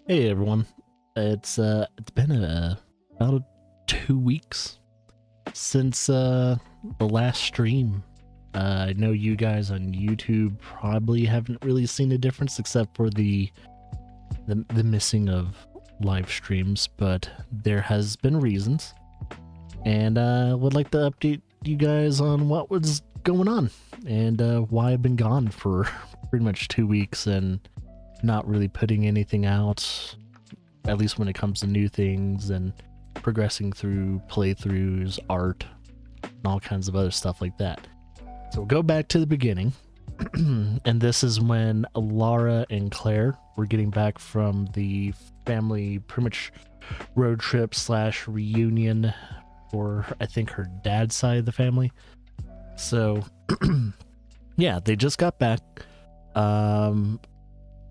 Hey everyone, it's been about 2 weeks since the last stream. I know you guys on YouTube probably haven't really seen a difference except for the missing of live streams, but there has been reasons, and would like to update you guys on what was going on and why I've been gone for pretty much 2 weeks and not really putting anything out, at least when it comes to new things and progressing through playthroughs, art, and all kinds of other stuff like that. So we'll go back to the beginning. And this is when Laura and Claire were getting back from the family pretty much road trip / reunion for, I think, her dad's side of the family. So yeah, they just got back.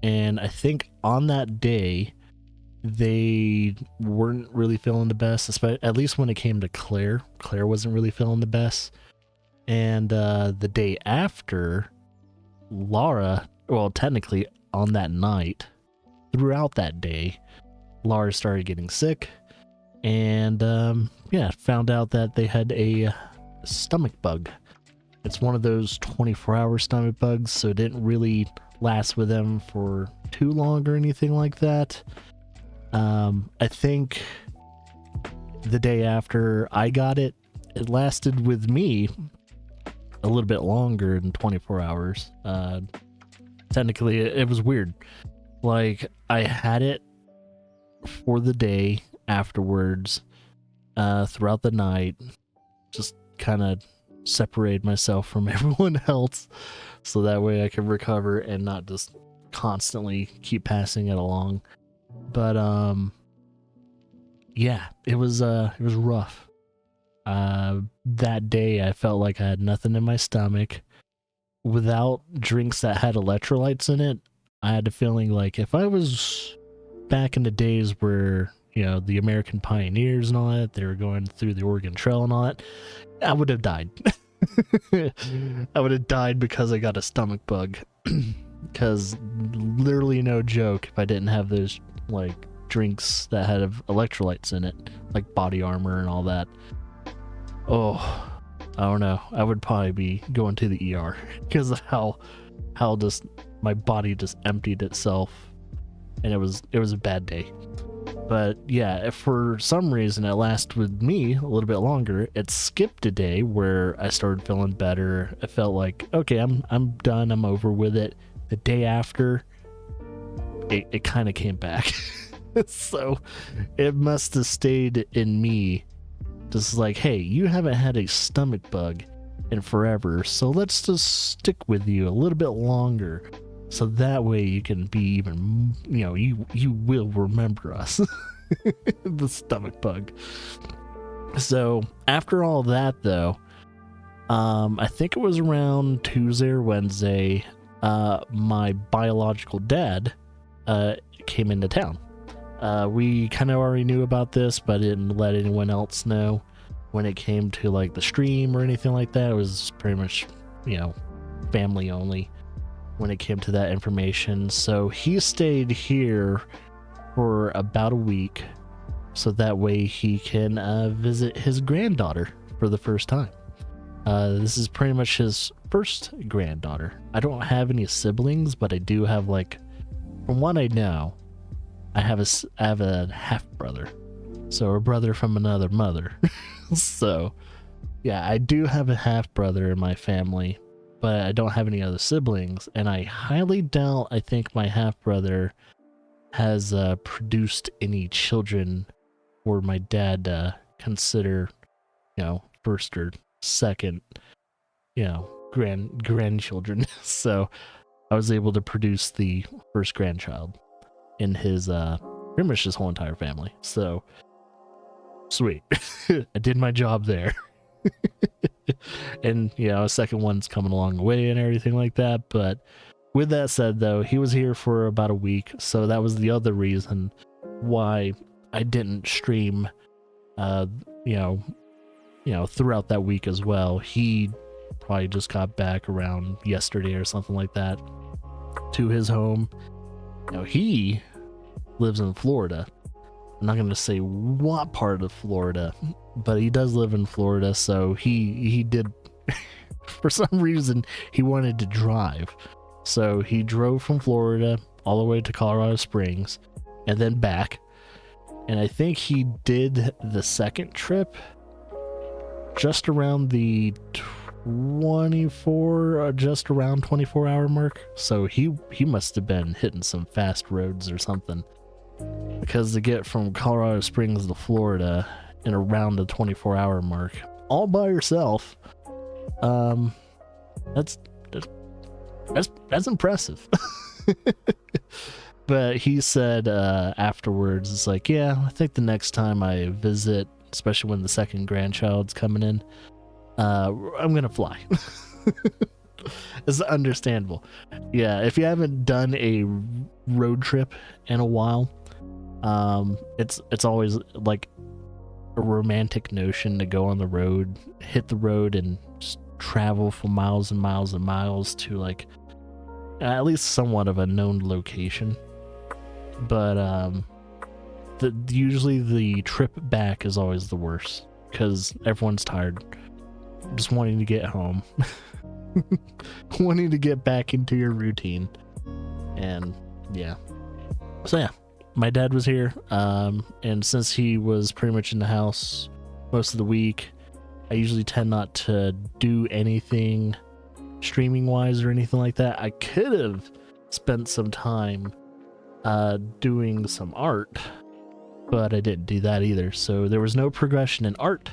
And I think on that day, they weren't really feeling the best, at least when it came to Claire. Claire wasn't really feeling the best. And the day after, Laura, well, technically on that night, throughout that day, Laura started getting sick. And yeah, found out that they had a stomach bug. It's one of those 24-hour stomach bugs, so it didn't really last with them for too long or anything like that. I think the day after I got it, it lasted with me a little bit longer than 24 hours. Technically, it was weird. Like, I had it for the day afterwards, throughout the night, just kind of separate myself from everyone else so that way I can recover and not just constantly keep passing it along. But yeah, it was rough. That day I felt like I had nothing in my stomach. Without drinks that had electrolytes in it, I had a feeling like if I was back in the days where, you know, the American pioneers and all that, they were going through the Oregon Trail and all that, I would have died. I would have died because I got a stomach bug. Because literally no joke, if I didn't have those like drinks that had electrolytes in it, like Body Armor and all that, oh, I don't know, I would probably be going to the ER because of how just my body just emptied itself, and it was a bad day. But yeah, if for some reason it lasted with me a little bit longer, it skipped a day where I started feeling better. I felt like, okay, I'm done, I'm over with it. The day after, it kind of came back. So it must have stayed in me, just like, hey, you haven't had a stomach bug in forever, so let's just stick with you a little bit longer. So that way you can be even, you know, you will remember us. The stomach bug. So after all that though, I think it was around Tuesday or Wednesday, my biological dad came into town. We kind of already knew about this, but I didn't let anyone else know when it came to like the stream or anything like that. It was pretty much, you know, family only when it came to that information. So he stayed here for about a week so that way he can visit his granddaughter for the first time. This is pretty much his first granddaughter. I don't have any siblings, but I do have, like, from what I know, I have a half brother, so a brother from another mother. So yeah, I do have a half brother in my family, but I don't have any other siblings, and I highly doubt, I think my half brother has produced any children for my dad to consider, you know, first or second, you know, grandchildren. So I was able to produce the first grandchild in his pretty much his whole entire family. So sweet. I did my job there. And, you know, a second one's coming along the way and everything like that. But with that said, though, he was here for about a week, so that was the other reason why I didn't stream, you know, throughout that week as well. He probably just got back around yesterday or something like that to his home. You know, he lives in Florida. I'm not going to say what part of Florida, but he does live in Florida. So he did, for some reason, he wanted to drive. So he drove from Florida all the way to Colorado Springs and then back. And I think he did the second trip just around the 24-hour mark. So he must have been hitting some fast roads or something, because to get from Colorado Springs to Florida in around the 24-hour mark all by yourself, that's impressive. But he said afterwards, it's like, yeah, I think the next time I visit, especially when the second grandchild's coming in, I'm gonna fly. It's understandable. Yeah, if you haven't done a road trip in a while, it's always like a romantic notion to go on the road, hit the road, and just travel for miles and miles and miles to like at least somewhat of a known location. But usually the trip back is always the worst, because everyone's tired, just wanting to get home, wanting to get back into your routine. And yeah, so yeah, my dad was here, and since he was pretty much in the house most of the week, I usually tend not to do anything streaming wise or anything like that. I could have spent some time doing some art, but I didn't do that either. So there was no progression in art,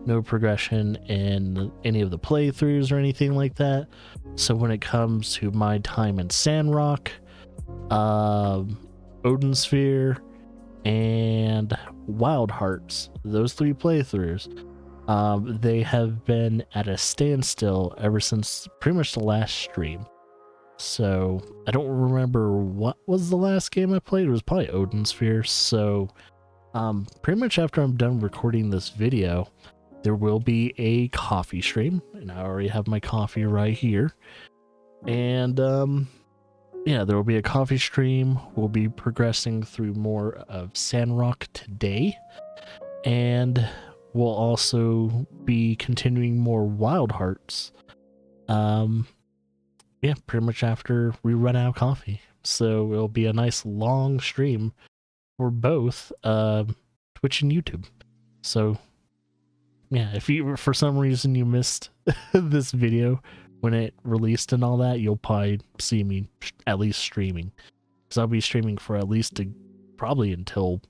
no progression in any of the playthroughs or anything like that. So when it comes to my time in Sandrock, Odin Sphere, and Wild Hearts, those 3 playthroughs, they have been at a standstill ever since pretty much the last stream. So I don't remember what was the last game I played. It was probably Odin Sphere. So pretty much after I'm done recording this video, there will be a coffee stream, and I already have my coffee right here. And yeah, there will be a coffee stream. We'll be progressing through more of Sandrock today, and we'll also be continuing more Wild Hearts. Yeah, pretty much after we run out of coffee. So it'll be a nice long stream for both Twitch and YouTube. So yeah, if you for some reason you missed this video when it released and all that, you'll probably see me at least streaming, because I'll be streaming for at least probably until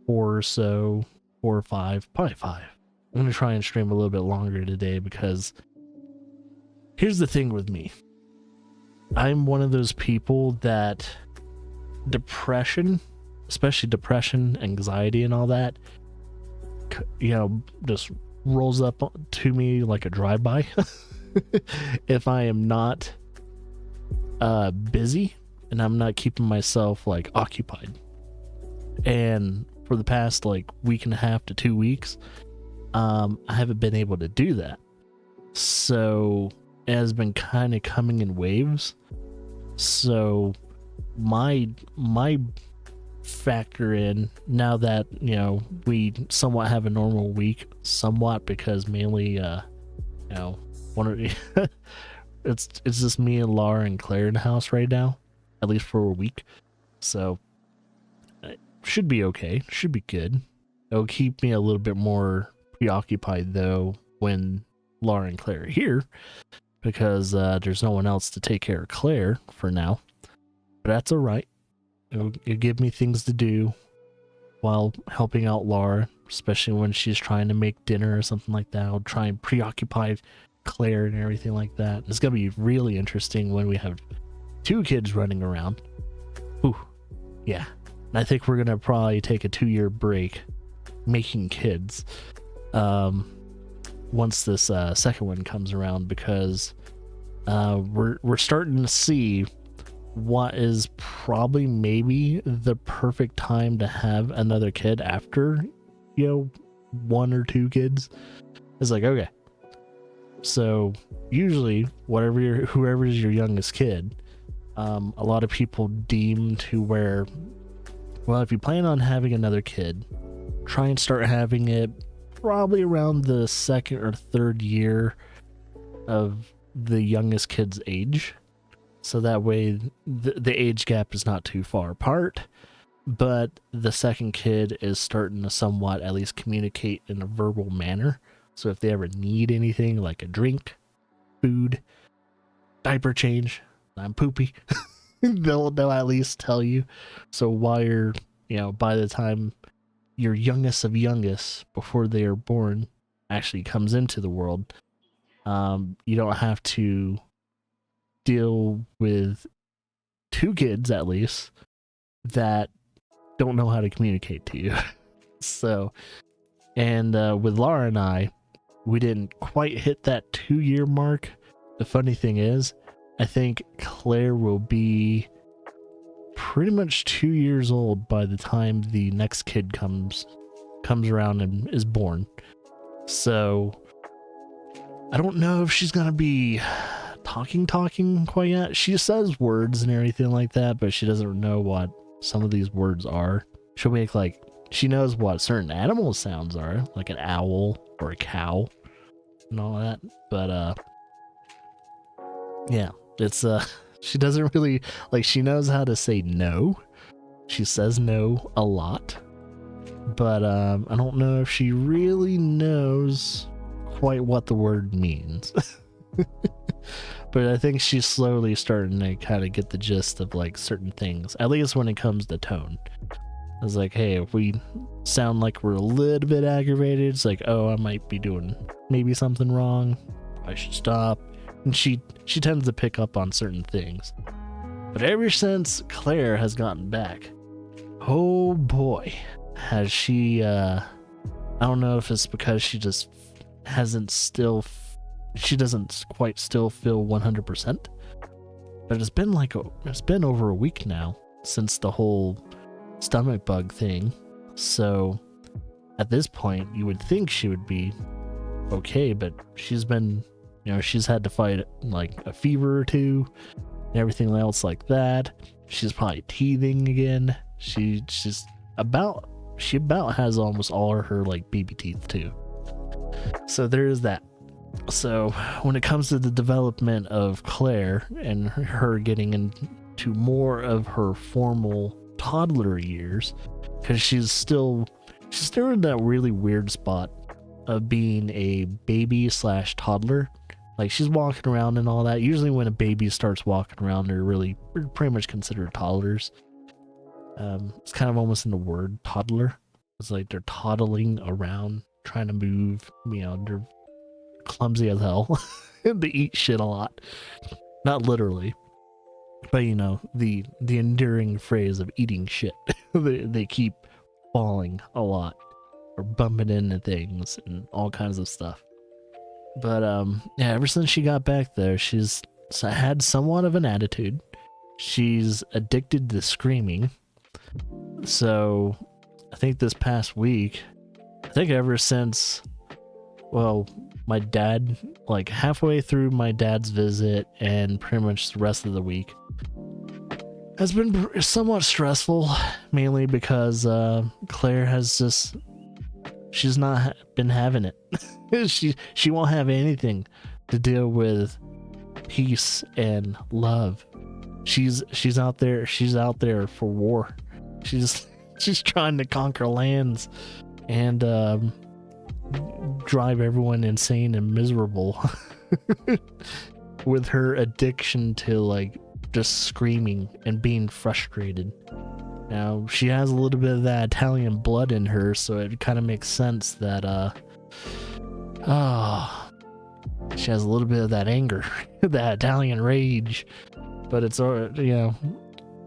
4 or so, 4 or 5, probably 5. I'm gonna try and stream a little bit longer today, because here's the thing with me. I'm one of those people that depression, especially depression, anxiety, and all that, you know, just rolls up to me like a drive-by. If I am not busy and I'm not keeping myself like occupied. And for the past like week and a half to 2 weeks, I haven't been able to do that. So it has been kind of coming in waves. So my factor in, now that, you know, we somewhat have a normal week, somewhat, because mainly you know, it's just me and Laura and Claire in the house right now, at least for a week. So it should be okay, should be good. It'll keep me a little bit more preoccupied though when Laura and Claire are here, because there's no one else to take care of Claire for now. But that's all right. It'll give me things to do while helping out Laura, especially when she's trying to make dinner or something like that. I'll try and preoccupy Claire and everything like that. It's gonna be really interesting when we have 2 kids running around. Ooh, yeah. And I think we're gonna probably take a 2-year break making kids once this second one comes around, because we're starting to see what is probably maybe the perfect time to have another kid after, you know, 1 or 2 kids. It's like, okay, so usually whoever is your youngest kid, a lot of people deem to where Well, if you plan on having another kid, try and start having it probably around the 2nd or 3rd year of the youngest kid's age. So that way the age gap is not too far apart, but the second kid is starting to somewhat at least communicate in a verbal manner. So if they ever need anything like a drink, food, diaper change, I'm poopy, they'll at least tell you. So while you're, by the time your youngest of youngest, before they are born, actually comes into the world, you don't have to deal with 2 kids at least that don't know how to communicate to you. So, and with Laura and I, we didn't quite hit that 2-year mark. The funny thing is, I think Claire will be pretty much 2 years old by the time the next kid comes around and is born. So I don't know if she's gonna be talking quite yet. She says words and everything like that, but she doesn't know what some of these words are. She'll make like, she knows what certain animal sounds are, like an owl or a cow and all that. But yeah, it's she doesn't really, like, she knows how to say no. She says no a lot, but I don't know if she really knows quite what the word means. But I think she's slowly starting to kind of get the gist of like certain things, at least when it comes to tone. It's like, hey, if we sound like we're a little bit aggravated, it's like, oh, I might be doing maybe something wrong, I should stop. And she tends to pick up on certain things. But ever since Claire has gotten back, oh boy, has she, I don't know if it's because she just she doesn't quite still feel 100%, but it's been over a week now since the whole stomach bug thing. So at this point, you would think she would be okay, but she's been, she's had to fight like a fever or 2 and everything else like that. She's probably teething again. She about has almost all of her like baby teeth too. So there is that. So when it comes to the development of Claire and her getting into more of her formal toddler years, because she's still in that really weird spot of being a baby / toddler. Like, she's walking around and all that. Usually when a baby starts walking around, they're pretty much considered toddlers. It's kind of almost in the word toddler. It's like they're toddling around, trying to move. They're clumsy as hell. They eat shit a lot. Not literally, but the enduring phrase of eating shit. they keep falling a lot or bumping into things and all kinds of stuff. But yeah, ever since she got back there, she's had somewhat of an attitude. She's addicted to screaming. So I think this past week, ever since, well, my dad, like halfway through my dad's visit and pretty much the rest of the week, has been somewhat stressful, mainly because Claire has she's not been having it. she won't have anything to deal with peace and love. She's out there for war. She's trying to conquer lands and drive everyone insane and miserable with her addiction to like just screaming and being frustrated. Now, she has a little bit of that Italian blood in her, so it kind of makes sense that she has a little bit of that anger, that Italian rage. But it's,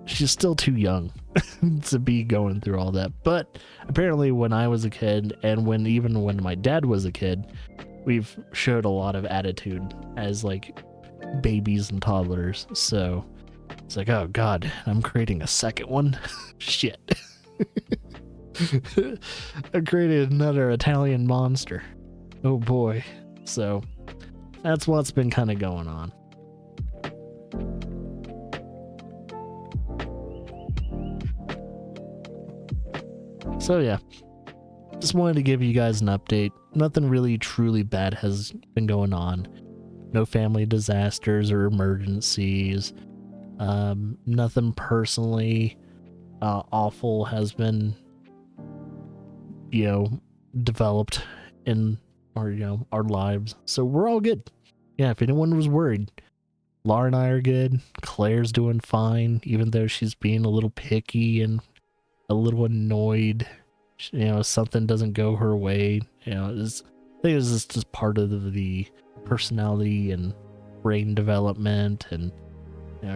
she's still too young to be going through all that. But apparently when I was a kid, and even when my dad was a kid, we've showed a lot of attitude as like babies and toddlers. So it's like, oh god, I'm creating a second one. Shit. I created another Italian monster. Oh boy. So that's what's been kind of going on. So yeah, just wanted to give you guys an update. Nothing really truly bad has been going on. No family disasters or emergencies. Nothing personally awful has been, developed in our lives. So we're all good. Yeah, if anyone was worried, Laura and I are good. Claire's doing fine, even though she's being a little picky and a little annoyed. Something doesn't go her way. I think it's just part of the personality and brain development, and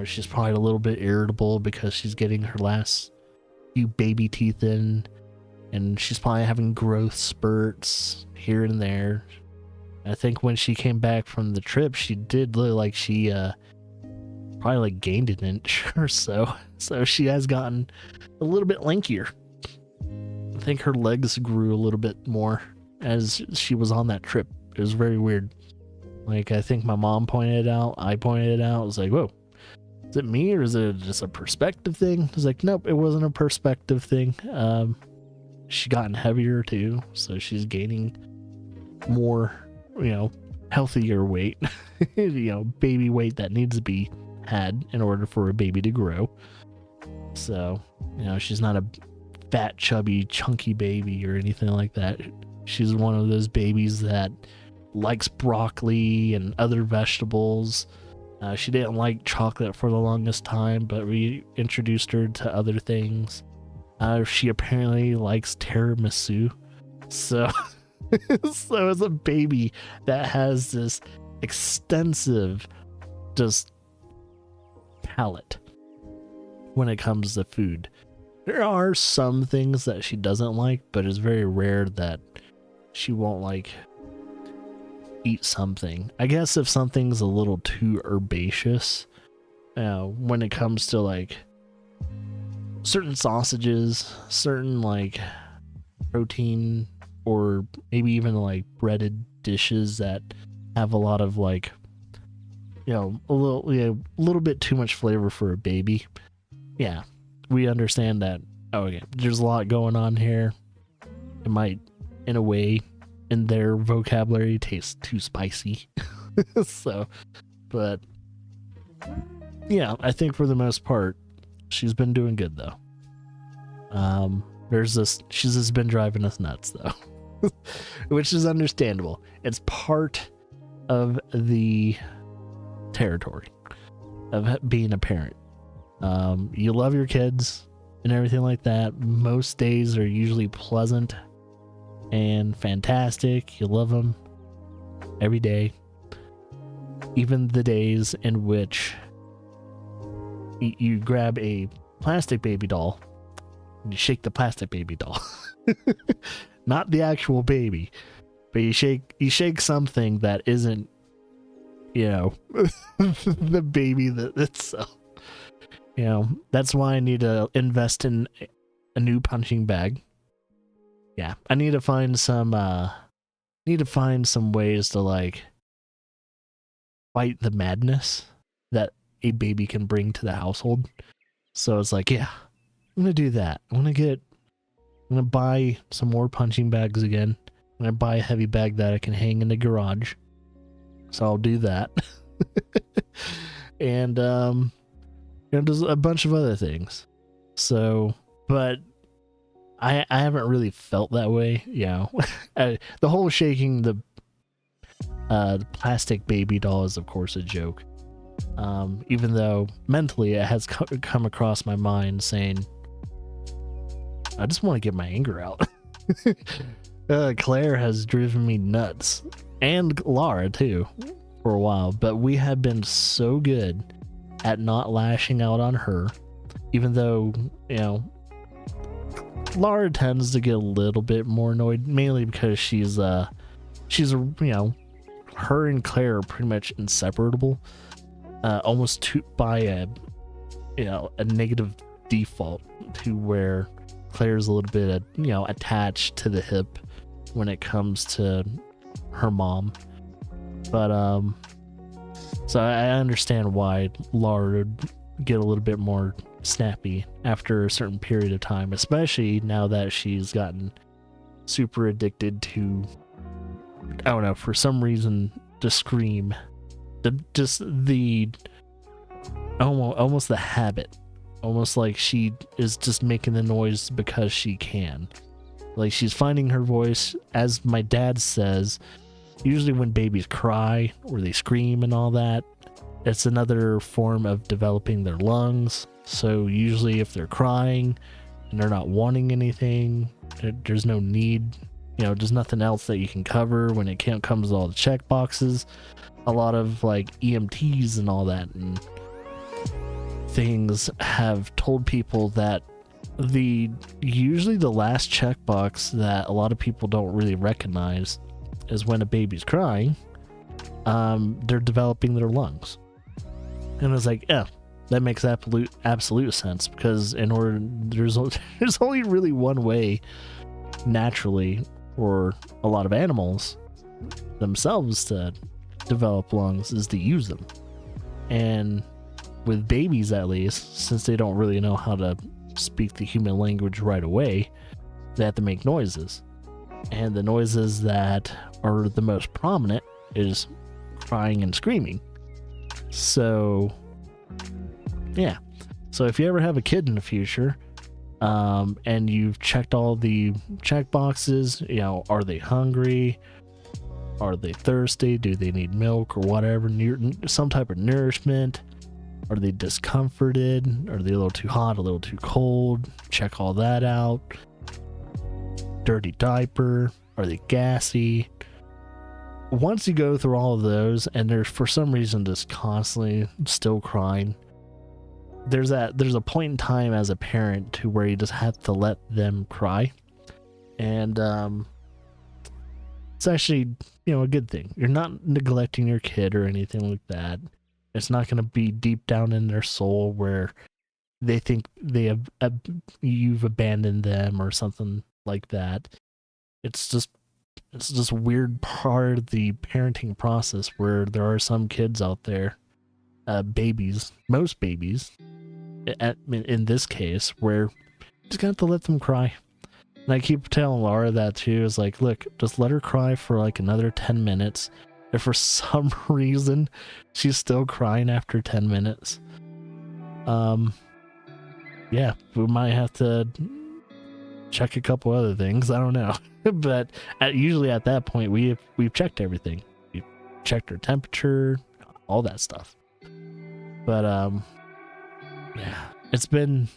she's probably a little bit irritable because she's getting her last few baby teeth in, and she's probably having growth spurts here and there. I think when she came back from the trip, she did look like she probably like gained an inch or so. So she has gotten a little bit lankier. I think her legs grew a little bit more as she was on that trip. It was very weird. Like, I think my mom pointed it out. I pointed it out. I was like, whoa, is it me or is it just a perspective thing? I was like, nope, it wasn't a perspective thing. She gotten heavier too. So she's gaining more, healthier weight, baby weight that needs to be had in order for a baby to grow. So, she's not a fat, chubby, chunky baby or anything like that. She's one of those babies that likes broccoli and other vegetables. She didn't like chocolate for the longest time, but we introduced her to other things. She apparently likes tiramisu. So, so as a baby that has this extensive just palate when it comes to food. There are some things that she doesn't like, but it's very rare that she won't eat something. I guess if something's a little too herbaceous, when it comes to certain sausages, certain protein, or maybe even breaded dishes that have a lot of a little bit too much flavor for a baby. Yeah, we understand that. Oh, okay, there's a lot going on here. It might, in a way, in their vocabulary, taste too spicy. So, but yeah, I think for the most part, she's been doing good though. She's just been driving us nuts though, which is understandable. It's part of the territory of being a parent. You love your kids and everything like that. Most days are usually pleasant and fantastic. You love them every day, even the days in which you grab a plastic baby doll and you shake the plastic baby doll. Not the actual baby, but you shake something that isn't the baby that itself. That's why I need to invest in a new punching bag. Yeah, I need to find some ways to fight the madness that a baby can bring to the household. So it's yeah, I'm gonna do that. I'm gonna buy some more punching bags again. I'm gonna buy a heavy bag that I can hang in the garage. So I'll do that. And there's a bunch of other things. So, but I haven't really felt that way. The whole shaking the plastic baby doll is of course a joke. Even though mentally it has come across my mind saying, I just want to get my anger out. Claire has driven me nuts, and Laura too, for a while, but we have been so good at not lashing out on her, even though, Laura tends to get a little bit more annoyed, mainly because she's her and Claire are pretty much inseparable, almost by a negative default, to where Claire's a little bit attached to the hip when it comes to her mom. But so I understand why Laura would get a little bit more snappy after a certain period of time, especially now that she's gotten super addicted to, I don't know, for some reason, to scream. Just the almost the habit, almost like she is just making the noise because she can. Like, she's finding her voice, as my dad says. Usually when babies cry or they scream and all that, it's another form of developing their lungs. So usually if they're crying and they're not wanting anything, there's no need, there's nothing else that you can cover when it comes to all the check boxes. A lot of like EMTs and all that and things have told people that usually the last checkbox that a lot of people don't really recognize is when a baby's crying, they're developing their lungs. And I was like, yeah, that makes absolute sense, because there's only really one way naturally for a lot of animals themselves to develop lungs, is to use them. And with babies, at least, since they don't really know how to speak the human language right away, they have to make noises. And the noises that are the most prominent is crying and screaming. So yeah, so if you ever have a kid in the future, and you've checked all the check boxes, are they hungry, are they thirsty, do they need milk or whatever, some type of nourishment, are they discomforted, are they a little too hot, a little too cold, check all that out. Dirty diaper, are they gassy? Once you go through all of those and they're for some reason just constantly still crying, there's a point in time as a parent to where you just have to let them cry. And it's actually, a good thing. You're not neglecting your kid or anything like that. It's not going to be deep down in their soul where they think you've abandoned them or something like that. It's just a weird part of the parenting process where there are some kids out there, babies, most babies, in this case, where you just got to let them cry. And I keep telling Laura that too. Is like, look, just let her cry for like another 10 minutes. If for some reason she's still crying after 10 minutes, yeah, we might have to check a couple other things. I don't know. But usually at that point, we've checked everything. We've checked her temperature, all that stuff. But yeah, it's been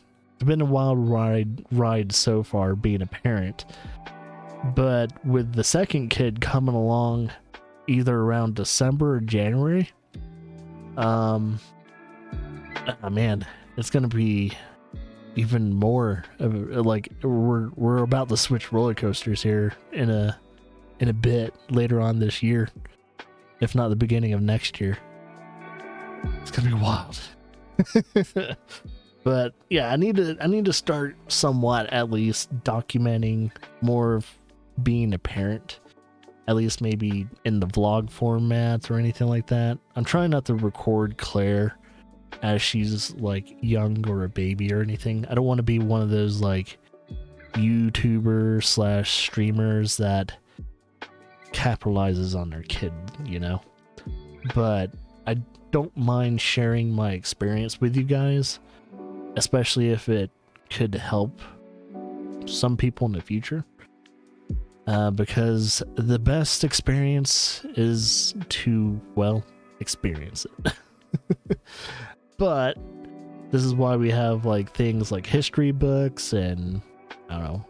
a wild ride so far being a parent. But with the second kid coming along either around December or January, man, it's gonna be even more of like we're about to switch roller coasters here in a bit later on this year, if not the beginning of next year. It's gonna be wild. But yeah, I need to start somewhat at least documenting more of being a parent, at least maybe in the vlog formats or anything like that. I'm trying not to record Claire as she's like young or a baby or anything. I don't want to be one of those like YouTubers / streamers that capitalizes on their kid, but I don't mind sharing my experience with you guys, especially if it could help some people in the future, because the best experience is to, well, experience it. But this is why we have like things like history books and I don't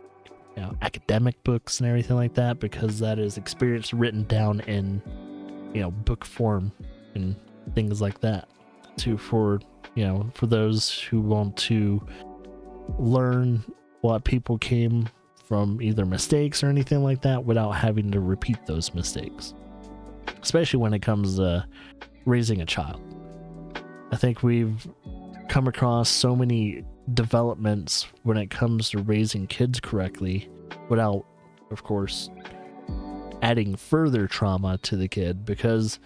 know, academic books and everything like that, because that is experience written down in book form and things like that, for those who want to learn what people came from, either mistakes or anything like that, without having to repeat those mistakes, especially when it comes to raising a child. I think we've come across so many developments when it comes to raising kids correctly without, of course, adding further trauma to the kid, because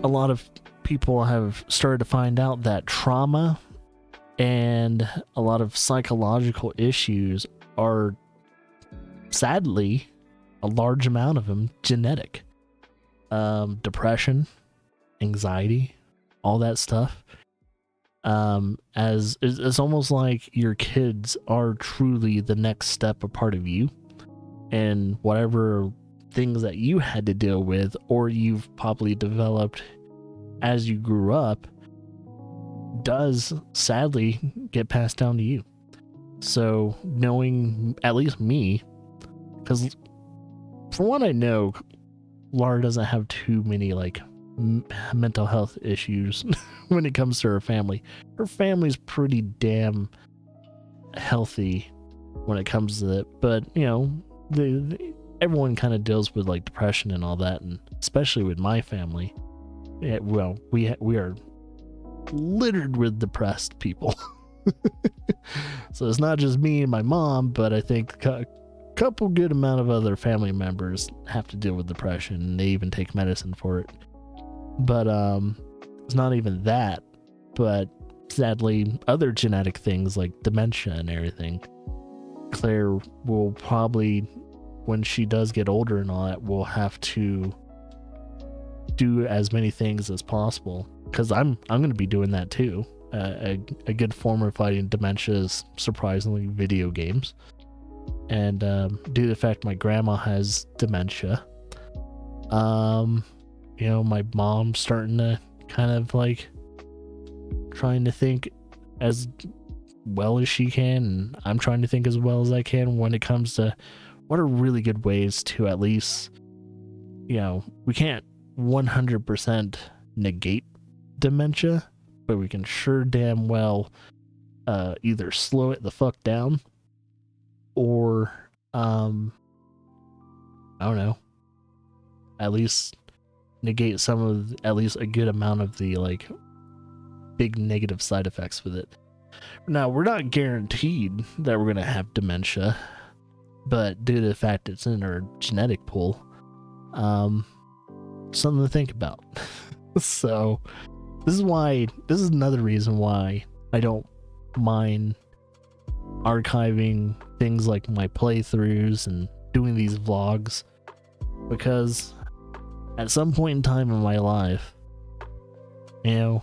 a lot of people have started to find out that trauma And a lot of psychological issues are, sadly, a large amount of them genetic. Depression, anxiety, all that stuff. As it's almost like your kids are truly the next step a part of you, and whatever things that you had to deal with or you've probably developed as you grew up does sadly get passed down to you. So knowing at least me, because from what I know, Laura doesn't have too many like mental health issues when it comes to her family. Her family's pretty damn healthy when it comes to it, but you know, everyone kind of deals with like depression and all that, and especially with my family, well, we are littered with depressed people. So it's not just me and my mom, but I think a couple good amount of other family members have to deal with depression, and they even take medicine for it. But it's not even that, but sadly other genetic things like dementia and everything. Claire will probably, when she does get older and all that, will have to do as many things as possible, because I'm going to be doing that too. A good form of fighting dementia is surprisingly video games, and due to the fact my grandma has dementia, you know, my mom's starting to kind of like trying to think as well as she can, and I'm trying to think as well as I can when it comes to what are really good ways to at least, you know, we can't 100% negate dementia, but we can sure damn well either slow it the fuck down or I don't know, at least negate some of, at least a good amount of the like big negative side effects with it. Now, we're not guaranteed that we're gonna have dementia, but due to the fact it's in our genetic pool, something to think about. So this is another reason why I don't mind archiving things like my playthroughs and doing these vlogs, because at some point in time in my life, you know,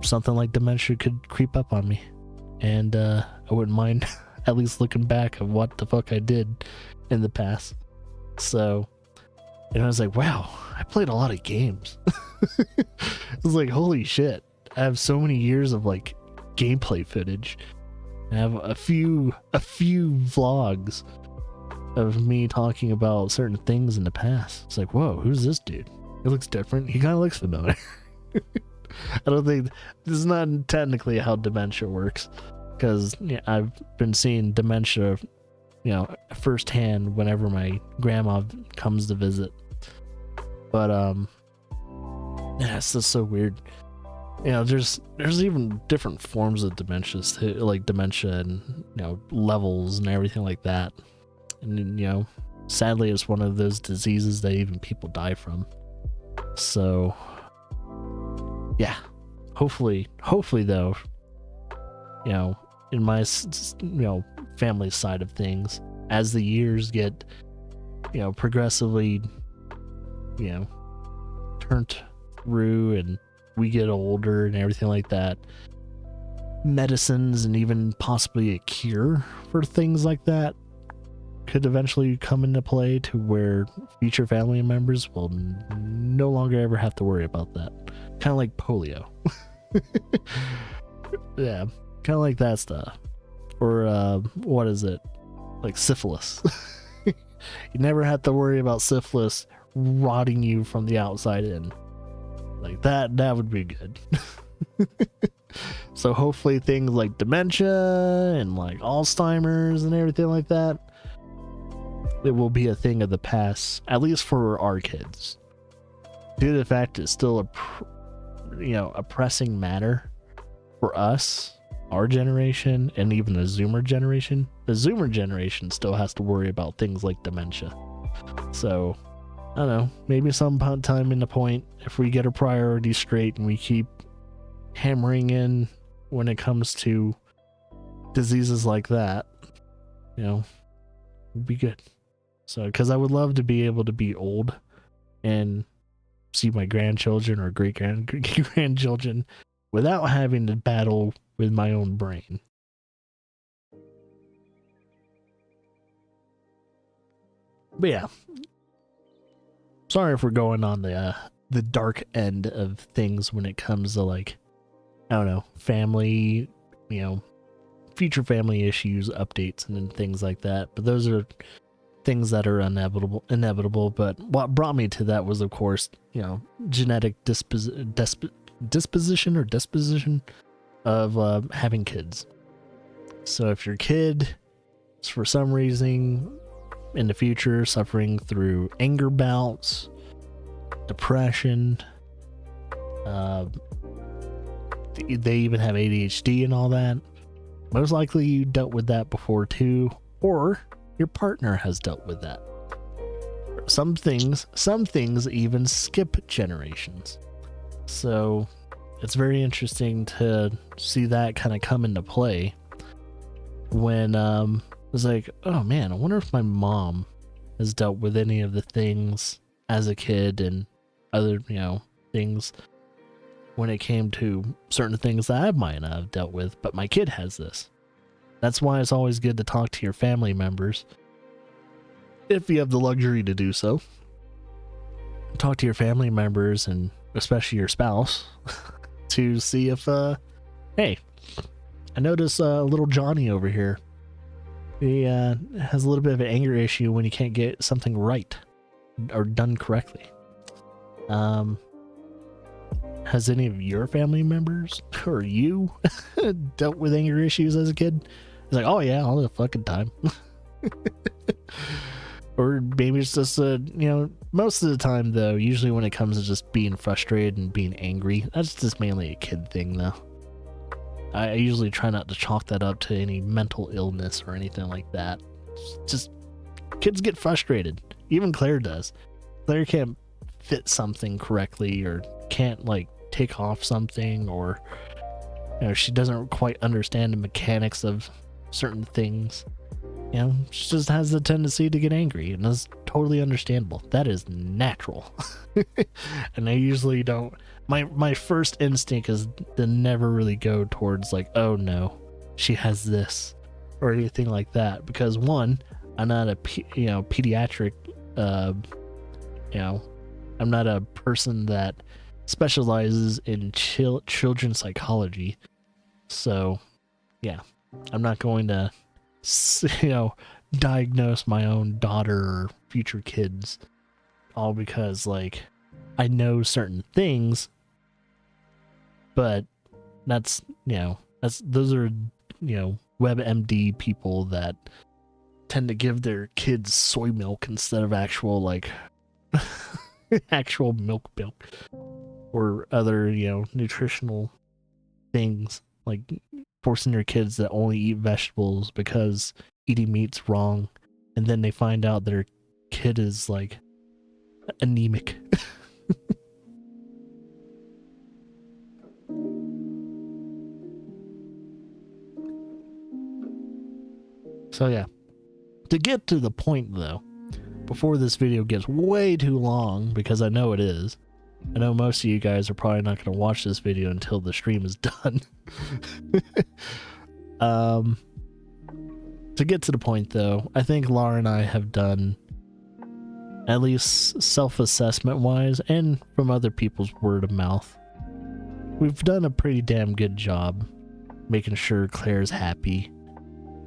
something like dementia could creep up on me, and I wouldn't mind at least looking back at what the fuck I did in the past. So, and I was like, wow, I played a lot of games. It was like, holy shit, I have so many years of like gameplay footage. I have a few vlogs of me talking about certain things in the past. It's like, whoa, who's this dude? He looks different. He kind of looks familiar. I don't think this is not technically how dementia works, because I've been seeing dementia, you know, firsthand whenever my grandma comes to visit. But yeah, it's just so weird. You know, there's even different forms of dementias too, like dementia and, you know, levels and everything like that. And, you know, sadly, it's one of those diseases that even people die from. So yeah, hopefully though, you know, in my, you know, family side of things, as the years get, you know, progressively, you know, turned through and we get older and everything like that, medicines and even possibly a cure for things like that could eventually come into play, to where future family members will no longer ever have to worry about that. Kind of like polio. Yeah, kind of like that stuff. Or what is it, like syphilis. You never have to worry about syphilis rotting you from the outside in. Like that would be good. So hopefully things like dementia and like Alzheimer's and everything like that, it will be a thing of the past, at least for our kids. Due to the fact it's still a pressing matter for us, our generation, and even the Zoomer generation. The Zoomer generation still has to worry about things like dementia. So I don't know, maybe some time in the point, if we get our priorities straight and we keep hammering in when it comes to diseases like that, you know, it'd be good. So, because I would love to be able to be old and see my grandchildren or great grandchildren without having to battle with my own brain. But yeah, sorry if we're going on the dark end of things when it comes to, like, I don't know, family, you know, future family issues, updates, and then things like that. But those are things that are inevitable. But what brought me to that was, of course, you know, genetic disposition of having kids. So if your kid is for some reason in the future suffering through anger bouts, depression, they even have ADHD and all that, most likely you dealt with that before too, or your partner has dealt with that. Some things even skip generations. So it's very interesting to see that kind of come into play when it's like, oh man, I wonder if my mom has dealt with any of the things as a kid and other, you know, things when it came to certain things that I might not have dealt with, but my kid has this. That's why it's always good to talk to your family members, if you have the luxury to do so. Talk to your family members, and especially your spouse, to see if, hey, I notice little Johnny over here, he has a little bit of an anger issue when he can't get something right or done correctly. Has any of your family members or you dealt with anger issues as a kid? It's like, oh yeah, all the fucking time. Or maybe it's just you know, most of the time though, usually when it comes to just being frustrated and being angry, that's just mainly a kid thing though. I usually try not to chalk that up to any mental illness or anything like that. Just kids get frustrated. Even Claire does. Claire can't fit something correctly, or can't like take off something, or, you know, she doesn't quite understand the mechanics of certain things. You know, she just has the tendency to get angry, and that's totally understandable. That is natural. And I usually don't, my first instinct is to never really go towards like, oh no, she has this or anything like that, because one, I'm not a pediatric, you know, I'm not a person that specializes in children's psychology. So yeah, I'm not going to, you know, diagnose my own daughter or future kids all because, like, I know certain things, but that's, you know, those are, you know, WebMD people that tend to give their kids soy milk instead of actual, like, actual milk or other, you know, nutritional things, like forcing their kids to only eat vegetables because eating meat's wrong, and then they find out their kid is like anemic. So yeah, to get to the point though, before this video gets way too long, because I know it is, I know most of you guys are probably not going to watch this video until the stream is done. To get to the point though, I think Laura and I have done, at least self-assessment wise and from other people's word of mouth, we've done a pretty damn good job making sure Claire's happy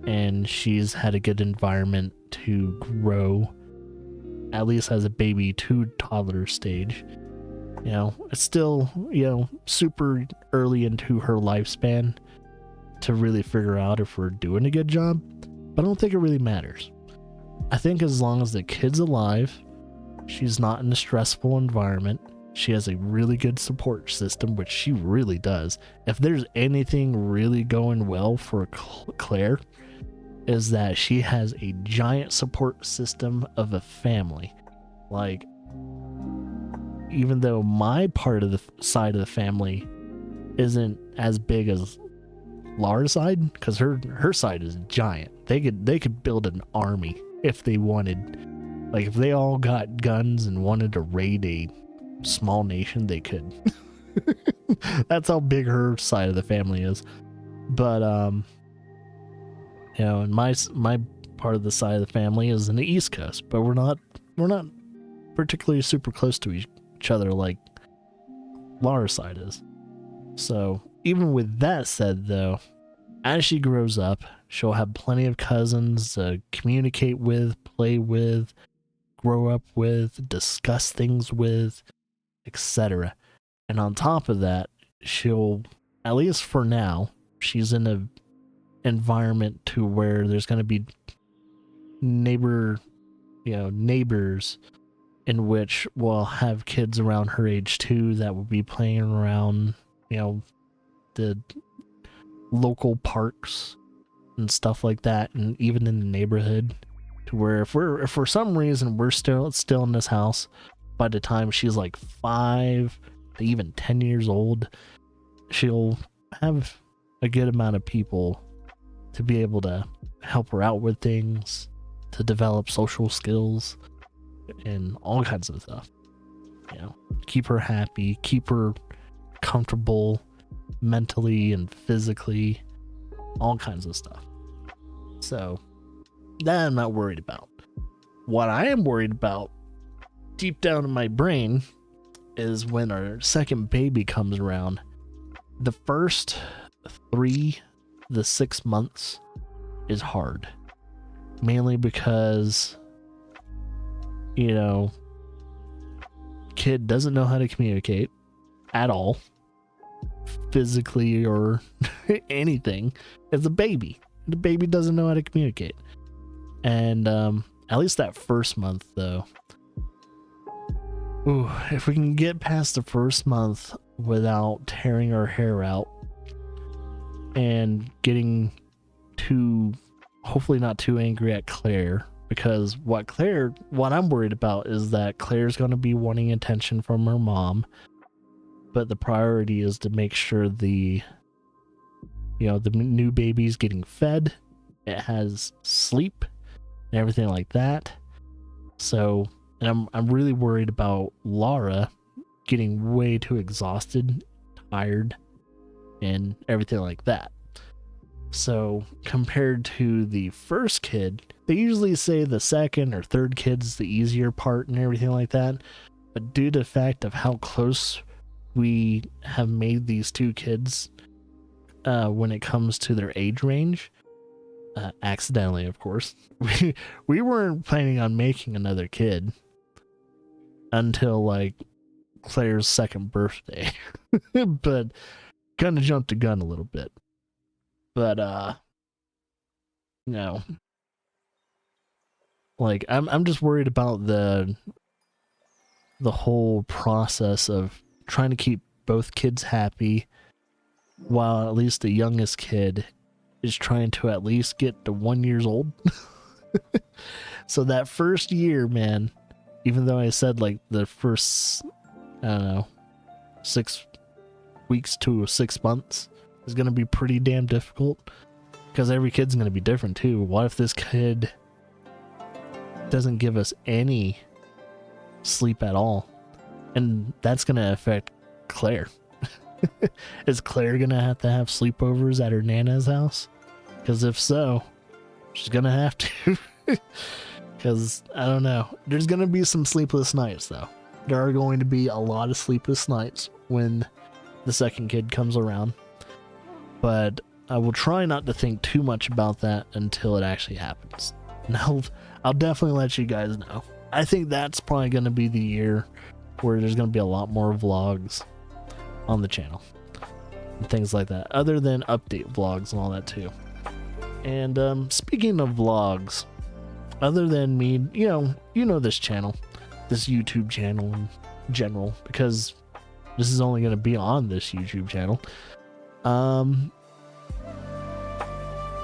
and she's had a good environment to grow, at least as a baby to toddler stage. You know, it's still, you know, super early into her lifespan to really figure out if we're doing a good job, but I don't think it really matters. I think as long as the kid's alive, she's not in a stressful environment, she has a really good support system, which she really does. If there's anything really going well for Claire, is that she has a giant support system of a family. Like, even though my part of the side of the family isn't as big as Lara's side, because her side is giant. They could build an army if they wanted. Like, if they all got guns and wanted to raid a small nation, they could. That's how big her side of the family is. But you know, and my part of the side of the family is in the East Coast, but we're not particularly super close to each other like Lara's side is. So even with that said, though, as she grows up, she'll have plenty of cousins to communicate with, play with, grow up with, discuss things with, etc. And on top of that, she'll, at least for now, she's in a environment to where there's going to be neighbors in which will have kids around her age too that will be playing around, you know, the local parks and stuff like that, and even in the neighborhood, to where if for some reason we're still in this house by the time she's like 5 to even 10 years old, she'll have a good amount of people to be able to help her out with things, to develop social skills and all kinds of stuff. You know, keep her happy, keep her comfortable mentally and physically, all kinds of stuff. So that I'm not worried about. What I am worried about deep down in my brain is when our second baby comes around. The first 3 to 6 months is hard, mainly because, you know, kid doesn't know how to communicate at all, physically or anything. It's a baby. The baby doesn't know how to communicate. And at least that first month, though, ooh, if we can get past the first month without tearing our hair out and getting too, hopefully not too angry at Claire, because what I'm worried about is that Claire's going to be wanting attention from her mom, but the priority is to make sure the new baby's getting fed, it has sleep and everything like that. So, and I'm really worried about Lara getting way too exhausted, tired, and everything like that. So compared to the first kid, they usually say the second or third kid's the easier part and everything like that. But due to the fact of how close we have made these two kids when it comes to their age range, accidentally, of course, we weren't planning on making another kid until like Claire's second birthday. But kind of jumped the gun a little bit. But no, like I'm just worried about the whole process of trying to keep both kids happy, while at least the youngest kid is trying to at least get to 1 year old. So that first year, man, even though I said like the first, I don't know, 6 weeks to 6 months is going to be pretty damn difficult, because every kid's going to be different too. What if this kid doesn't give us any sleep at all? And that's going to affect Claire. Is Claire going to have sleepovers at her Nana's house? Because if so, she's going to have to. Because, I don't know. There's going to be some sleepless nights, though. There are going to be a lot of sleepless nights when the second kid comes around. But I will try not to think too much about that until it actually happens. And I'll definitely let you guys know. I think that's probably going to be the year where there's going to be a lot more vlogs on the channel and things like that, other than update vlogs and all that too. And speaking of vlogs, other than me, you know this channel, this YouTube channel in general, because this is only going to be on this YouTube channel.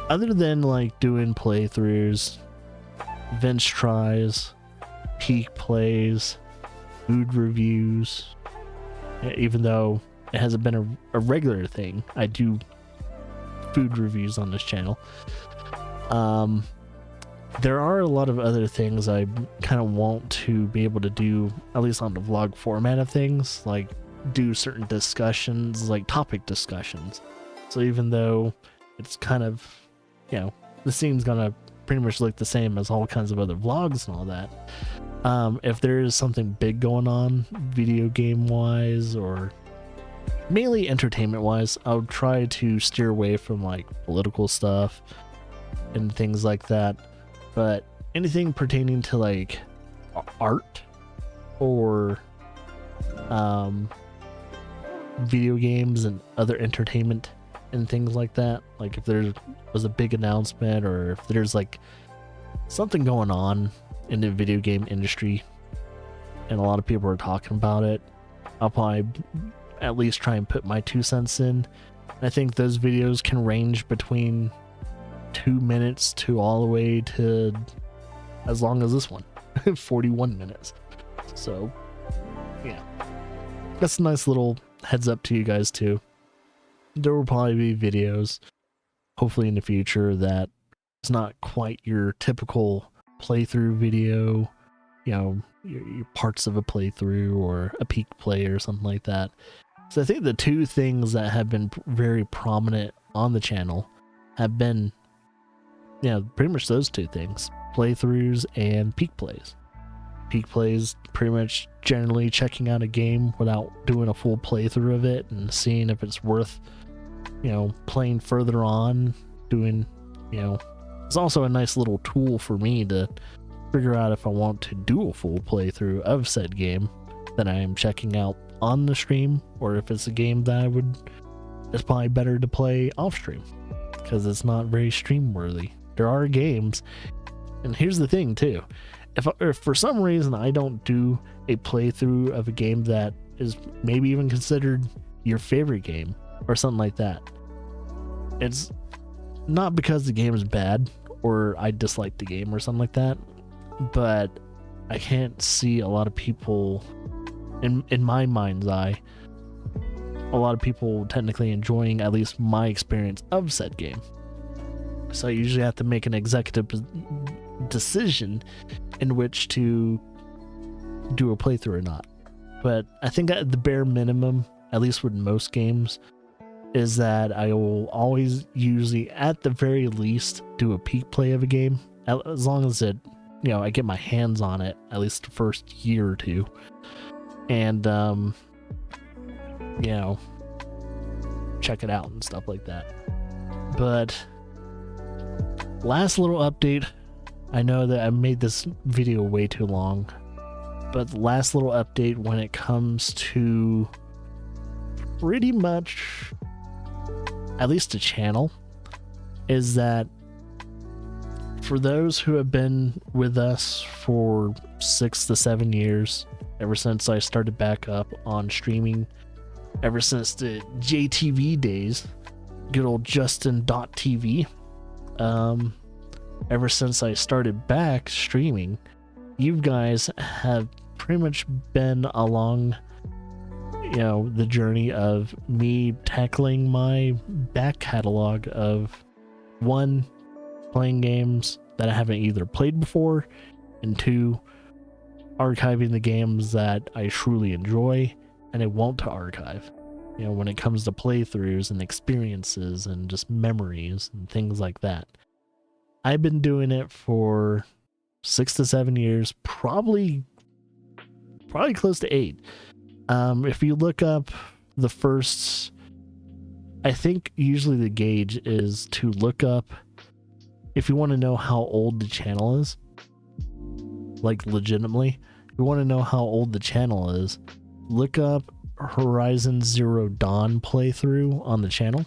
Other than like doing playthroughs, Vince tries, peak plays, food reviews, even though it hasn't been a regular thing, I do food reviews on this channel. There are a lot of other things I kind of want to be able to do, at least on the vlog format of things, like do certain discussions, like topic discussions. So even though it's kind of, you know, the scene's gonna pretty much look the same as all kinds of other vlogs and all that, if there is something big going on video game wise or mainly entertainment wise, I'll try to steer away from like political stuff and things like that. But anything pertaining to like art or video games and other entertainment and things like that, like if there was a big announcement or if there's like something going on in the video game industry and a lot of people are talking about it, I'll probably at least try and put my 2 cents in. I think those videos can range between 2 minutes to all the way to as long as this one, 41 minutes. So yeah, that's a nice little heads up to you guys too. There will probably be videos hopefully in the future that it's not quite your typical playthrough video, you know, your parts of a playthrough or a peek play or something like that. So I think the two things that have been very prominent on the channel have been, you know, pretty much those two things: playthroughs and peek plays. Peek plays, pretty much generally checking out a game without doing a full playthrough of it and seeing if it's worth, you know, playing further on, doing, you know, it's also a nice little tool for me to figure out if I want to do a full playthrough of said game that I am checking out on the stream, or if it's a game that it's probably better to play off stream because it's not very stream worthy. There are games, and here's the thing too, if for some reason I don't do a playthrough of a game that is maybe even considered your favorite game or something like that, it's not because the game is bad or I dislike the game or something like that, but I can't see a lot of people, in my mind's eye, a lot of people technically enjoying at least my experience of said game. So I usually have to make an executive decision in which to do a playthrough or not. But I think at the bare minimum, at least with most games, is that I will always usually, at the very least, do a peek play of a game, as long as it, you know, I get my hands on it at least the first year or two, and you know, check it out and stuff like that. But last little update, I know that I made this video way too long, but the last little update when it comes to pretty much at least the channel is that for those who have been with us for 6 to 7 years, ever since I started back up on streaming, ever since the JTV days, good old Justin.tv, ever since I started back streaming, you guys have pretty much been along, you know, the journey of me tackling my back catalog of, one, playing games that I haven't either played before, and two, archiving the games that I truly enjoy and I want to archive. You know, when it comes to playthroughs and experiences and just memories and things like that. I've been doing it for 6 to 7 years, probably close to 8. If you look up the first, I think usually the gauge is to look up, if you want to know how old the channel is, like legitimately, if you want to know how old the channel is, look up Horizon Zero Dawn playthrough on the channel.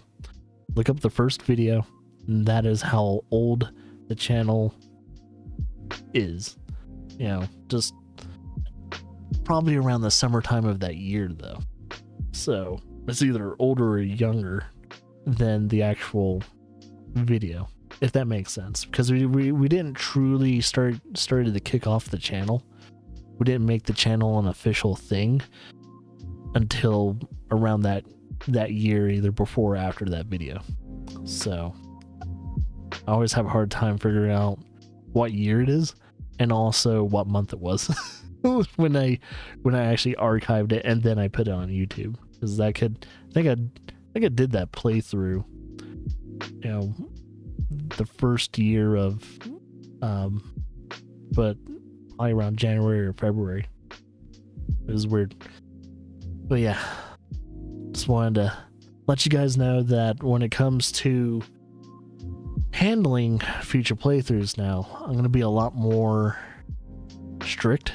Look up the first video, and that is how old the channel is. You know, just probably around the summertime of that year though. So it's either older or younger than the actual video, if that makes sense, because we didn't truly started to kick off the channel. We didn't make the channel an official thing until around that year, either before or after that video. So I always have a hard time figuring out what year it is and also what month it was when I actually archived it and then I put it on YouTube, because I think I did that playthrough, you know, the first year of but probably around January or February. It was weird. But yeah, just wanted to let you guys know that when it comes to handling future playthroughs now, I'm going to be a lot more strict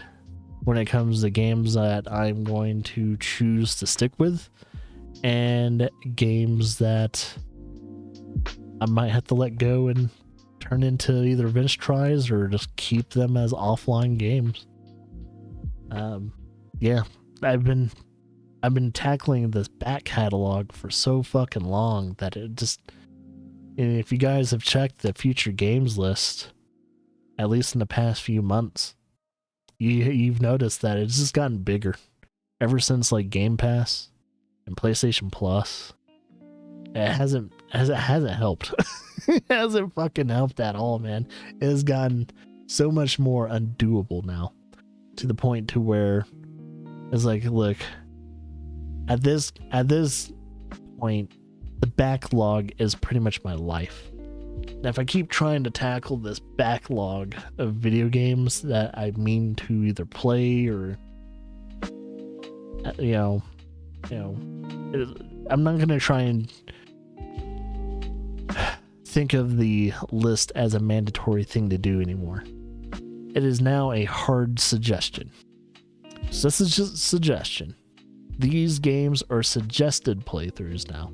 when it comes to games that I'm going to choose to stick with and games that I might have to let go and turn into either vintage tries or just keep them as offline games. Yeah, I've been tackling this back catalog for so fucking long that it just, and if you guys have checked the future games list, at least in the past few months, you've noticed that it's just gotten bigger ever since like Game Pass and PlayStation Plus. It hasn't helped. It hasn't fucking helped at all, man. It has gotten so much more undoable now, to the point to where it's like, look, at this point, the backlog is pretty much my life. Now, if I keep trying to tackle this backlog of video games that I mean to either play or, I'm not gonna try and think of the list as a mandatory thing to do anymore. It is now a hard suggestion. So this is just a suggestion. These games are suggested playthroughs now.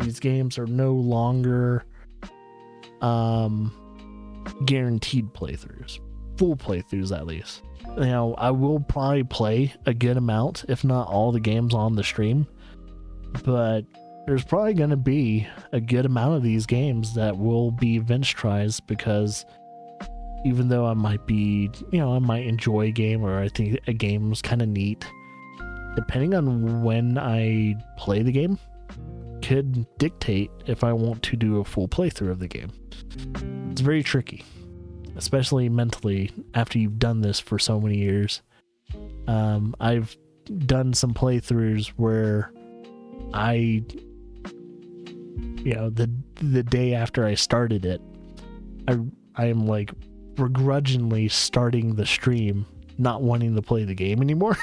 These games are no longer guaranteed playthroughs. Full playthroughs, at least. Now, I will probably play a good amount, if not all the games on the stream, but there's probably going to be a good amount of these games that will be vintage tries, because even though I might enjoy a game, or I think a game's kind of neat, depending on when I play the game, could dictate if I want to do a full playthrough of the game. It's very tricky, especially mentally after you've done this for so many years. I've done some playthroughs where the day after I started it, I am like begrudgingly starting the stream, not wanting to play the game anymore.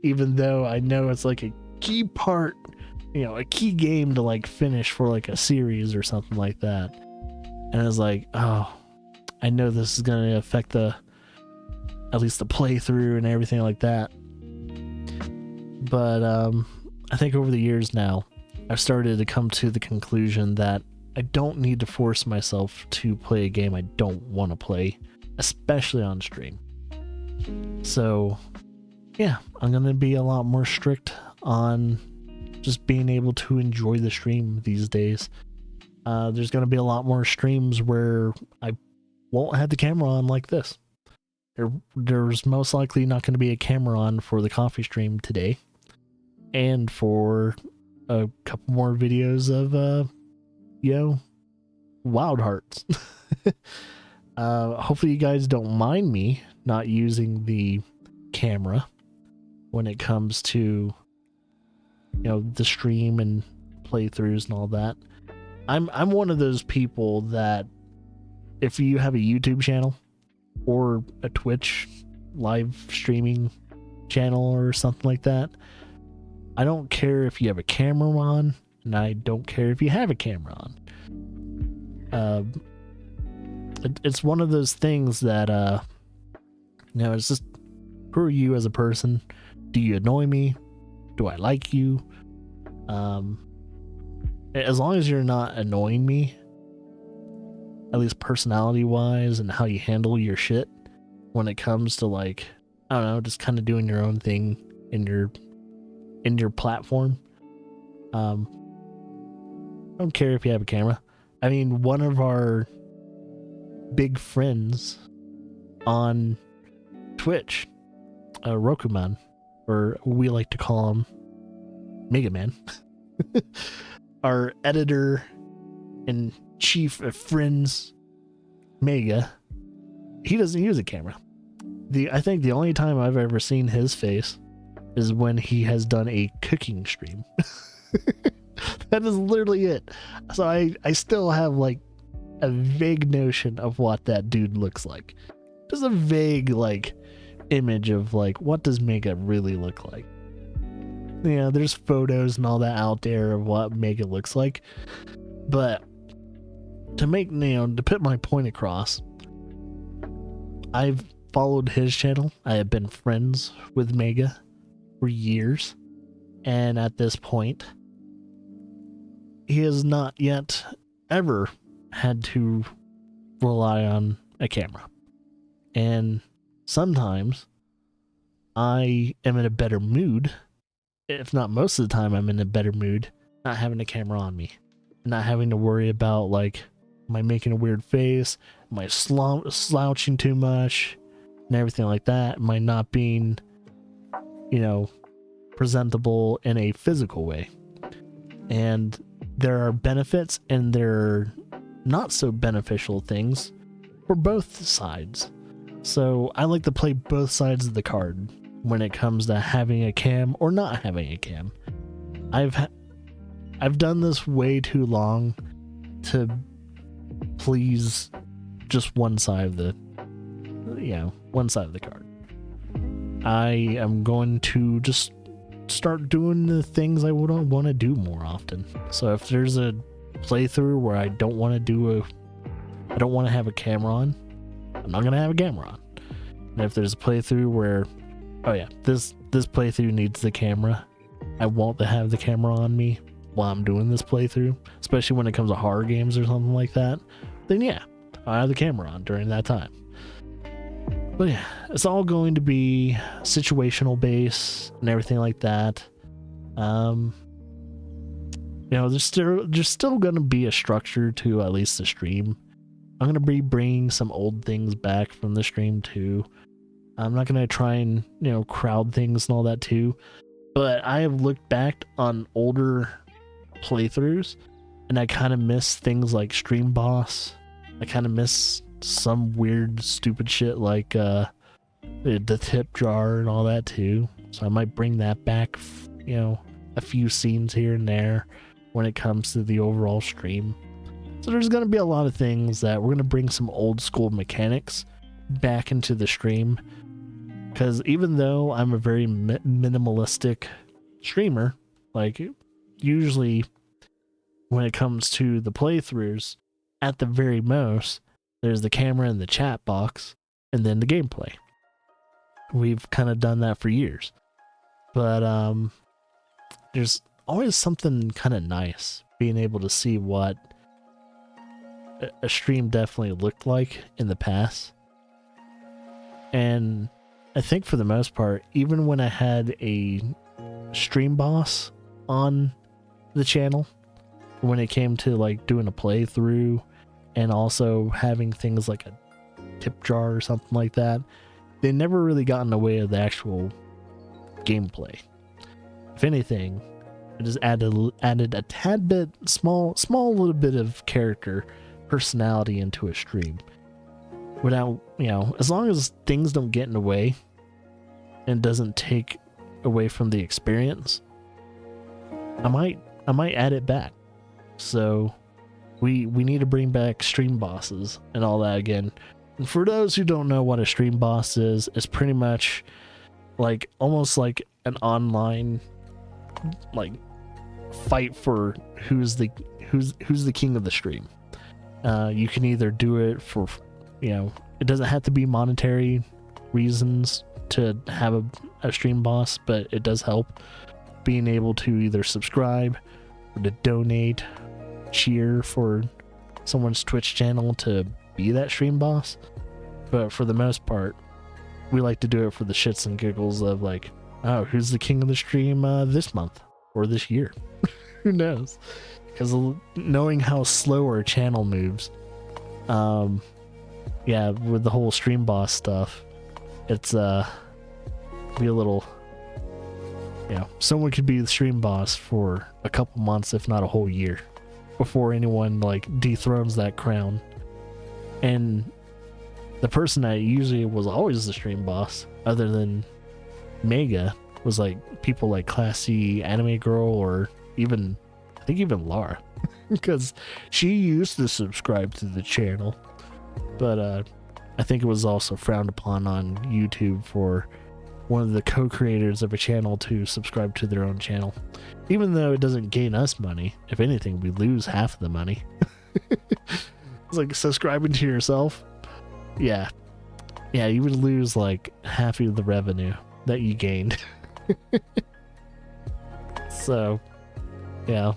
Even though I know it's like a key part, a key game to like finish for like a series or something like that. And I was like, oh, I know this is going to affect at least the playthrough and everything like that. But I think over the years now, I've started to come to the conclusion that I don't need to force myself to play a game I don't want to play, especially on stream. So yeah, I'm going to be a lot more strict on just being able to enjoy the stream these days. There's going to be a lot more streams where I won't have the camera on like this. There's most likely not going to be a camera on for the coffee stream today, and for a couple more videos of Wild Hearts. Hopefully you guys don't mind me not using the camera when it comes to the stream and playthroughs and all that. I'm one of those people that if you have a YouTube channel or a Twitch live streaming channel or something like that, I don't care if you have a camera on, and I don't care if you have a camera on. It's one of those things that it's just, who are you as a person? Do you annoy me? Do I like you? As long as you're not annoying me, at least personality wise, and how you handle your shit when it comes to like, I don't know, just kind of doing your own thing in your platform. I don't care if you have a camera. I mean, one of our big friends on Twitch, Rokuman, or we like to call him Mega Man. our editor and chief of friends, Mega, he doesn't use a camera. I think the only time I've ever seen his face is when he has done a cooking stream. That is literally it. So I still have like a vague notion of what that dude looks like. Just a vague like image of like, what does Mega really look like? You know, there's photos and all that out there of what Mega looks like, but to put my point across, I've followed his channel. I have been friends with Mega for years, and at this point, he has not yet ever had to rely on a camera. And sometimes I am in a better mood, if not most of the time I'm in a better mood, not having a camera on me, not having to worry about like, am I making a weird face, am I slouching too much, and everything like that, am I not being, presentable in a physical way. And there are benefits and there are not so beneficial things for both sides. So I like to play both sides of the card when it comes to having a cam or not having a cam. I've done this way too long to please just one side of the card. I am going to just start doing the things I would want to do more often. So if there's a playthrough where I don't want to have a camera on, I'm not gonna have a camera on. And if there's a playthrough where, this playthrough needs the camera, I want to have the camera on me while I'm doing this playthrough, especially when it comes to horror games or something like that, then yeah, I'll have the camera on during that time. But yeah, it's all going to be situational based and everything like that. There's still going to be a structure to at least the stream. I'm going to be bringing some old things back from the stream too. I'm not going to try and, crowd things and all that too. But I have looked back on older playthroughs and I kind of miss things like Stream Boss. I kind of miss some weird stupid shit like the tip jar and all that too. So I might bring that back, a few scenes here and there when it comes to the overall stream. So there's going to be a lot of things that we're going to bring some old school mechanics back into the stream, because even though I'm a very minimalistic streamer, like usually when it comes to the playthroughs, at the very most there's the camera and the chat box and then the gameplay. We've kind of done that for years, but there's always something kind of nice being able to see what a stream definitely looked like in the past. And I think for the most part, even when I had a Stream Boss on the channel, when it came to like doing a playthrough and also having things like a tip jar or something like that, they never really got in the way of the actual gameplay. If anything, it just added a tad bit, small little bit of character personality into a stream. Without, as long as things don't get in the way and doesn't take away from the experience, I might add it back. So we need to bring back stream bosses and all that again. And for those who don't know what a stream boss is, it's pretty much like almost like an online like fight for who's the king of the stream. You can either do it for, it doesn't have to be monetary reasons to have a stream boss, but it does help being able to either subscribe or to donate, cheer for someone's Twitch channel to be that stream boss. But for the most part, we like to do it for the shits and giggles of like, oh, who's the king of the stream this month or this year? Who knows? Because knowing how slow our channel moves, with the whole stream boss stuff, it's be a little someone could be the stream boss for a couple months, if not a whole year, before anyone like dethrones that crown. And the person that usually was always the stream boss, other than Mega, was like people like Classy Anime Girl, or even I think even Laura, because she used to subscribe to the channel, but I think it was also frowned upon on YouTube for one of the co-creators of a channel to subscribe to their own channel, even though it doesn't gain us money. If anything, we lose half of the money. It's like subscribing to yourself. Yeah, you would lose like half of the revenue that you gained. So yeah,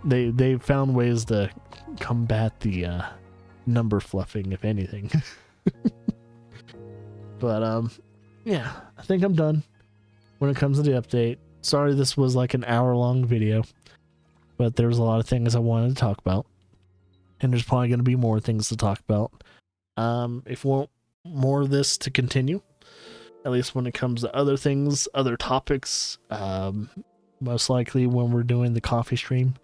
they found ways to combat the number fluffing, if anything. But yeah, I think I'm done when it comes to the update. Sorry this was like an hour-long video, but there was a lot of things I wanted to talk about, and there's probably going to be more things to talk about. If you want more of this to continue, at least when it comes to other things, other topics, most likely when we're doing the coffee stream,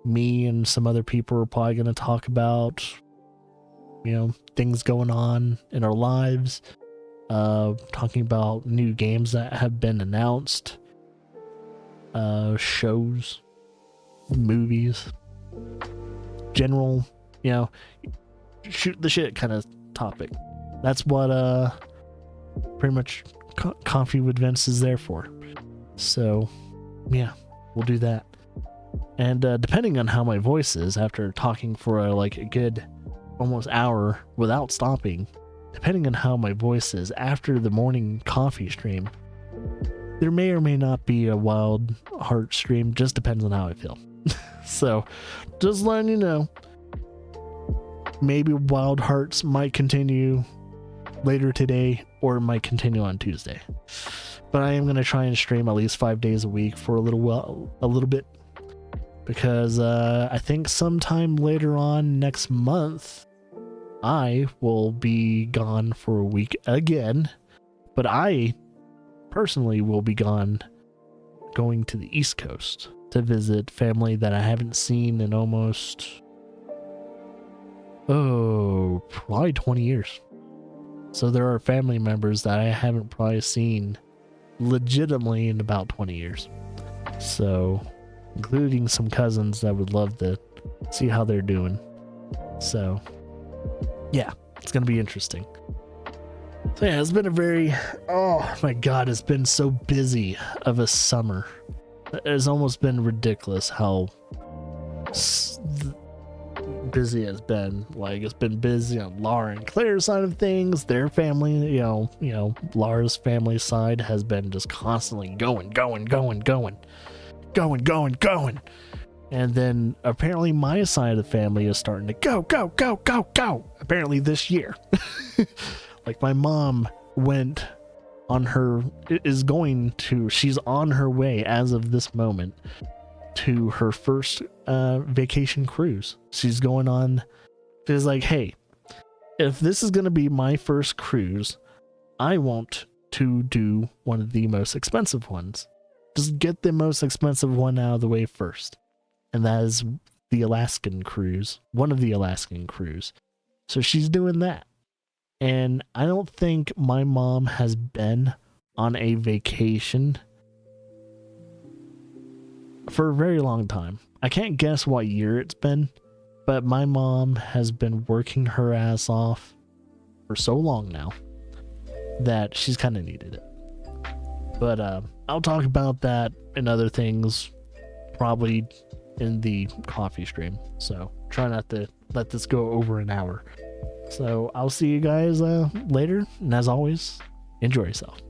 me and some other people are probably going to talk about, things going on in our lives, talking about new games that have been announced, shows, movies, general, shoot the shit kind of topic. That's what pretty much Coffee with Vince is there for. So yeah, we'll do that. And depending on how my voice is after talking for like a good almost hour without stopping, depending on how my voice is after the morning coffee stream, there may or may not be a Wild Heart stream. Just depends on how I feel. So just letting you know, maybe Wild Hearts might continue later today, or it might continue on Tuesday. But I am going to try and stream at least 5 days a week for a little bit, because I think sometime later on next month I will be gone for a week again, but I personally will be gone going to the East Coast to visit family that I haven't seen in almost probably 20 years. So there are family members that I haven't probably seen legitimately in about 20 years. So including some cousins that would love to see how they're doing. So yeah, it's gonna be interesting. So yeah, it's been a very, oh my god, it's been so busy of a summer. It's almost been ridiculous how busy it's been. Like, it's been busy on Laura and Claire's side of things. Their family, Laura's family side has been just constantly going. And then apparently my side of the family is starting to go. Apparently this year. Like, my mom she's on her way as of this moment to her first vacation cruise. She's like, hey, if this is going to be my first cruise, I want to do one of the most expensive ones. Just get the most expensive one out of the way first. And that is the Alaskan cruise, one of the Alaskan cruise. So she's doing that. And I don't think my mom has been on a vacation for a very long time. I can't guess what year it's been, but my mom has been working her ass off for so long now that she's kind of needed it. But I'll talk about that and other things probably in the coffee stream. So try not to let this go over an hour. So I'll see you guys later. And as always, enjoy yourself.